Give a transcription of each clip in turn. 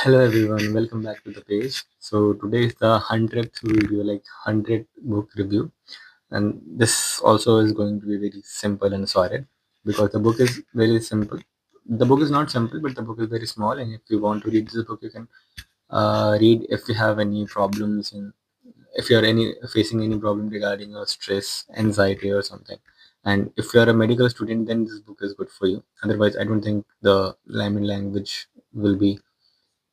Hello everyone, welcome back to the page. So today is the 100th video, like 100 book review, and this also is going to be very simple and sorted because the book is very simple. The book is not simple, but the book is very small, and if you want to read this book, you can read if you have any problems in if you're any facing any problem regarding your stress, anxiety, or something. And if you're a medical student, then this book is good for you. Otherwise, I don't think the layman language will be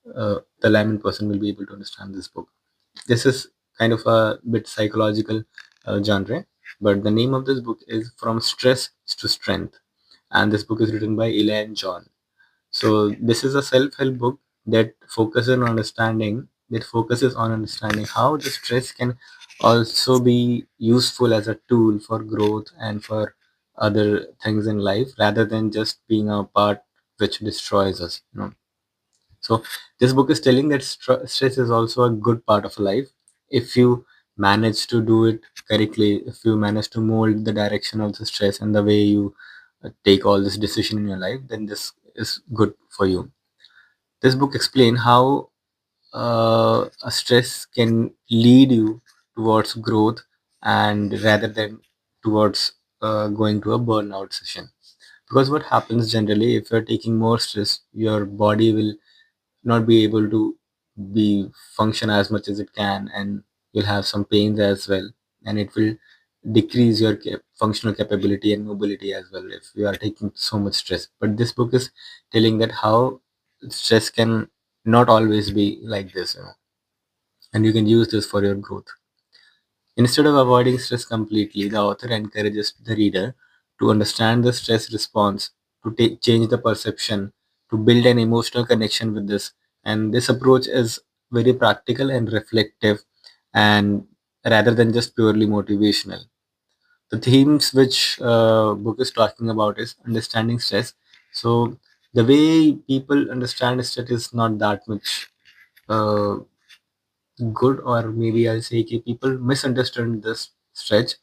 the layman person will be able to understand this book. This is kind of a bit psychological genre, but the name of this book is From Stress to Strength, and this book is written by Elaine John. So this is a self-help book that focuses on understanding how the stress can also be useful as a tool for growth and for other things in life rather than just being a part which destroys us. So this book is telling that stress is also a good part of life if you manage to do it correctly. If you manage to mold the direction of the stress and the way you take all this decision in your life, then this is good for you. This book explains how a stress can lead you towards growth and rather than towards going to a burnout session. Because what happens generally, if you're taking more stress, your body will not be able to be function as much as it can, and you'll have some pains as well, and it will decrease your functional capability and mobility as well if you are taking so much stress. But this book is telling that how stress can not always be like this, and you can use this for your growth. Instead of avoiding stress completely, the author encourages the reader to understand the stress response, to change the perception, to build an emotional connection with this. And this approach is very practical and reflective, and rather than just purely motivational. The themes which book is talking about is understanding stress. So the way people understand stress is not that much uh, good, or maybe I'll say people misunderstand this stretch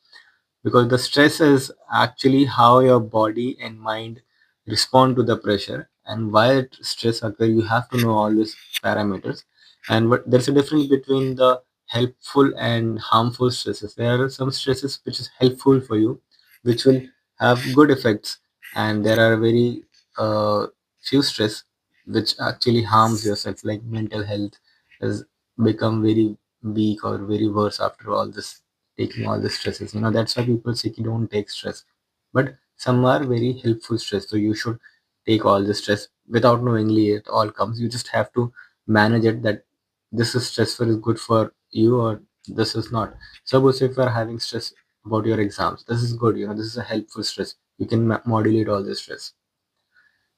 because the stress is actually how your body and mind respond to the pressure, and why stress occur. You have to know all these parameters, and but there's a difference between the helpful and harmful stresses. There are some stresses which is helpful for you, which will have good effects, and there are very few stress which actually harms yourself, like mental health has become very weak or very worse after all this taking all the stresses. That's why people say you don't take stress. But some are very helpful stress. So you should take all the stress without knowingly it all comes. You just have to manage it that this is stressful is good for you or this is not. Suppose if you are having stress about your exams, this is good, this is a helpful stress. You can modulate all the stress.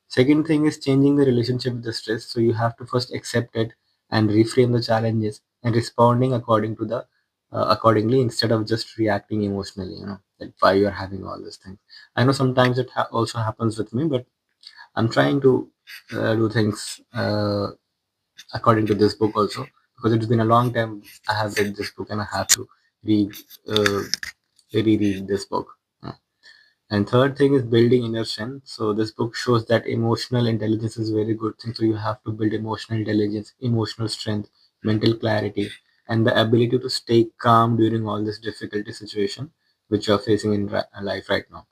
Second thing is changing the relationship with the stress. So you have to first accept it and reframe the challenges and responding accordingly instead of just reacting emotionally. Like why you're having all these things. I know sometimes it also happens with me, but I'm trying to do things according to this book also, because it's been a long time I have read this book and I have to read uh, reread this book. And third thing is building inner strength. So this book shows that emotional intelligence is a very good thing. So you have to build emotional intelligence, emotional strength, mental clarity, and the ability to stay calm during all this difficulty situation which you are facing in life right now.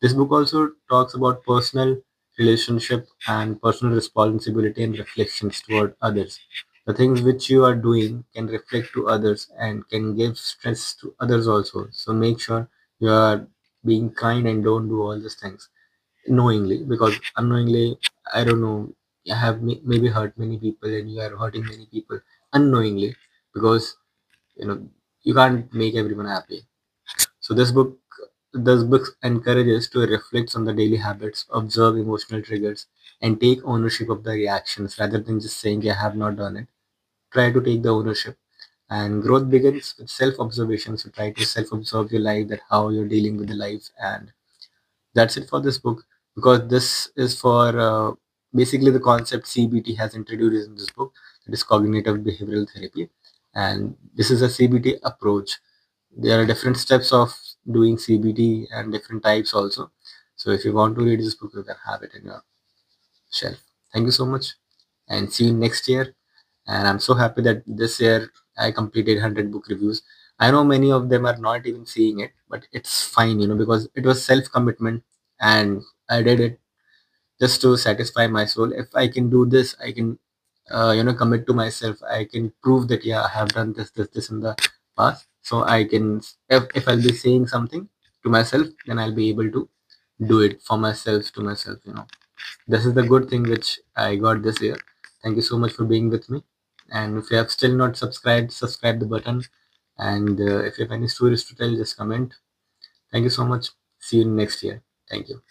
This book also talks about personal relationship and personal responsibility and reflections toward others. The things which you are doing can reflect to others and can give stress to others also. So make sure you are being kind and don't do all these things knowingly, because unknowingly, I don't know, you have maybe hurt many people and you are hurting many people unknowingly, because you know you can't make everyone happy. So this book encourages to reflect on the daily habits, observe emotional triggers, and take ownership of the reactions rather than just saying I have not done it. Try to take the ownership. And growth begins with self-observation. So try to self-observe your life, that how you're dealing with the life. And that's it for this book, because this is for basically the concept CBT has introduced in this book, that is cognitive behavioral therapy. And this is a CBT approach. There are different steps of doing CBT and different types also. So if you want to read this book, you can have it in your shelf. Thank you so much, and see you next year. and I'm so happy that this year I completed 100 book reviews. I know many of them are not even seeing it, but it's fine, because it was self commitment, and I did it just to satisfy my soul. If I can do this, I can commit to myself. I can prove that, yeah, I have done this in the past. So I can, if I'll be saying something to myself, then I'll be able to do it for myself, to myself. This is the good thing which I got this year. Thank you so much for being with me. And if you have still not subscribed, subscribe the button. And if you have any stories to tell, just comment. Thank you so much. See you next year. Thank you.